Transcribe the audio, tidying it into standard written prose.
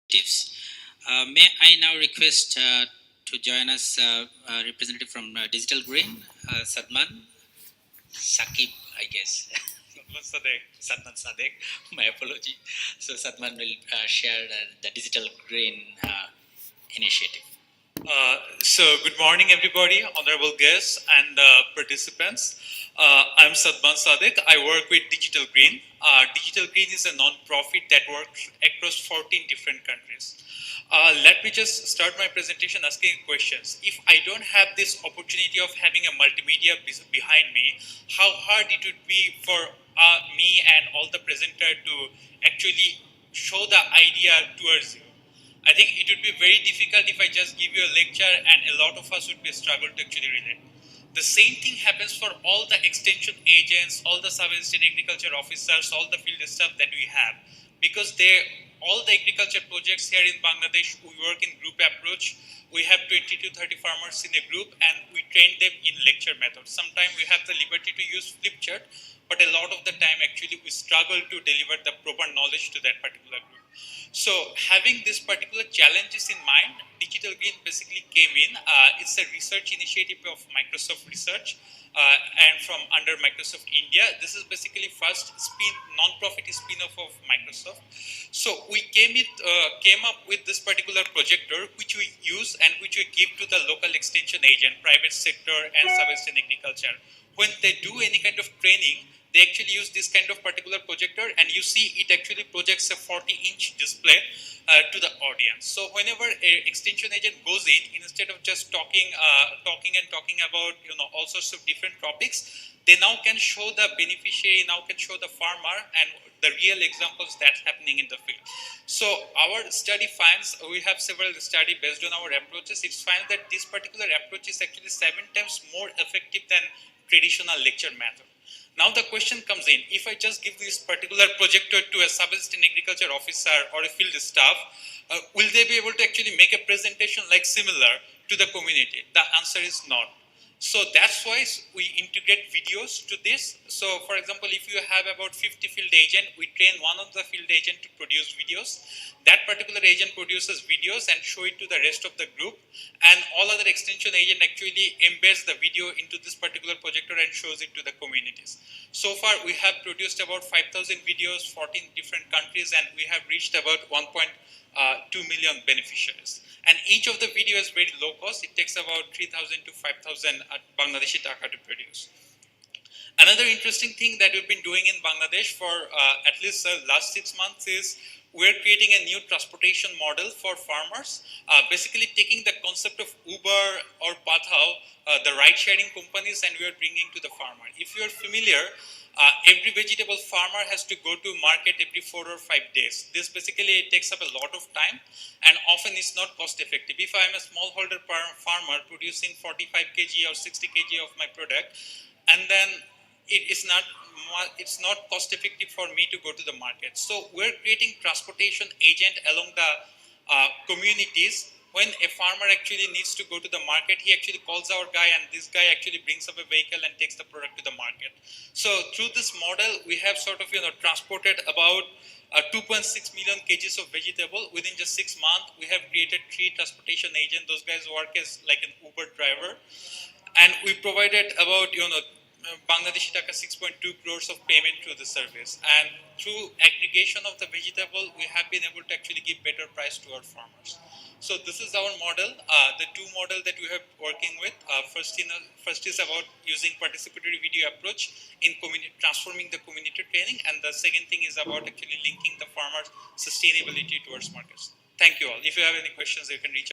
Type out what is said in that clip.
tips. May I now request to join us representative from Digital Green, Sadman Sakib, I guess. Sadman Sadek, my apology. So Sadman will share the Digital Green initiative. So good morning, everybody, honorable guests and participants. I'm Sadman Sadek. I work with Digital Green. Digital Green is a non-profit that works across 14 different countries. Let me just start my presentation asking questions. If I don't have this opportunity of having a multimedia behind me, how hard it would be for me and all the presenter to actually show the idea towards you. I think it would be very difficult if I just give you a lecture and a lot of us would be struggle to actually relate. The same thing happens for all the extension agents, all the sub-assistant agriculture officers, all the field staff that we have. Because all the agriculture projects here in Bangladesh, we work in group approach. We have 20 to 30 farmers in a group and we train them in lecture method. Sometimes we have the liberty to use flip chart, but a lot of the time actually we struggle to deliver the proper knowledge to that particular group. So having these particular challenges in mind, Digital Green basically came in. It's a research initiative of Microsoft Research and from under Microsoft India. This is basically first non-profit spin-off of Microsoft. So we came up with this particular projector which we use and which we give to the local extension agent, private sector and sub-assistant agriculture. When they do any kind of training, they actually use this kind of particular projector and you see it actually projects a 40-inch display to the audience. So whenever an extension agent goes in, instead of just talking about all sorts of different topics, they now can show the beneficiary, now can show the farmer and the real examples that's happening in the field. So our study finds, we have several studies based on our approaches, it's found that this particular approach is actually 7 times more effective than traditional lecture method. Now the question comes in, if I just give this particular projector to a sub-assistant agriculture officer or a field staff, will they be able to actually make a presentation like similar to the community? The answer is not. So that's why we integrate videos to this. So for example, if you have about 50 field agent, we train one of the field agent to produce videos. That particular agent produces videos and show it to the rest of the group. And all other extension agent actually embeds the video into this particular projector and shows it to the communities. So far, we have produced about 5,000 videos, 14 different countries, and we have reached about 1.2 million beneficiaries. And each of the video is very low cost. It takes about 3,000 to 5,000 Bangladeshi taka to produce. Another interesting thing that we've been doing in Bangladesh for at least the last 6 months is we're creating a new transportation model for farmers, basically taking the concept of Uber or Pathao, the ride-sharing companies, and we are bringing to the farmer. If you're familiar, every vegetable farmer has to go to market every 4 or 5 days. This basically takes up a lot of time and often is not cost effective. If I'm a smallholder farmer producing 45 kg or 60 kg of my product, and then it's not cost effective for me to go to the market. So we're creating transportation agent along the communities. When a farmer actually needs to go to the market, he actually calls our guy and this guy actually brings up a vehicle and takes the product to the market. So through this model, we have sort of transported about 2.6 million kgs of vegetable. Within just 6 months, we have created 3 transportation agents. Those guys work as like an Uber driver. And we provided about, Bangladeshi taka 6.2 crores of payment through the service. And through aggregation of the vegetable, we have been able to actually give better price to our farmers. So this is our model. The 2 model that we have working with. First is about using participatory video approach in transforming the community training, and the second thing is about actually linking the farmers' sustainability towards markets. Thank you all. If you have any questions, you can reach out.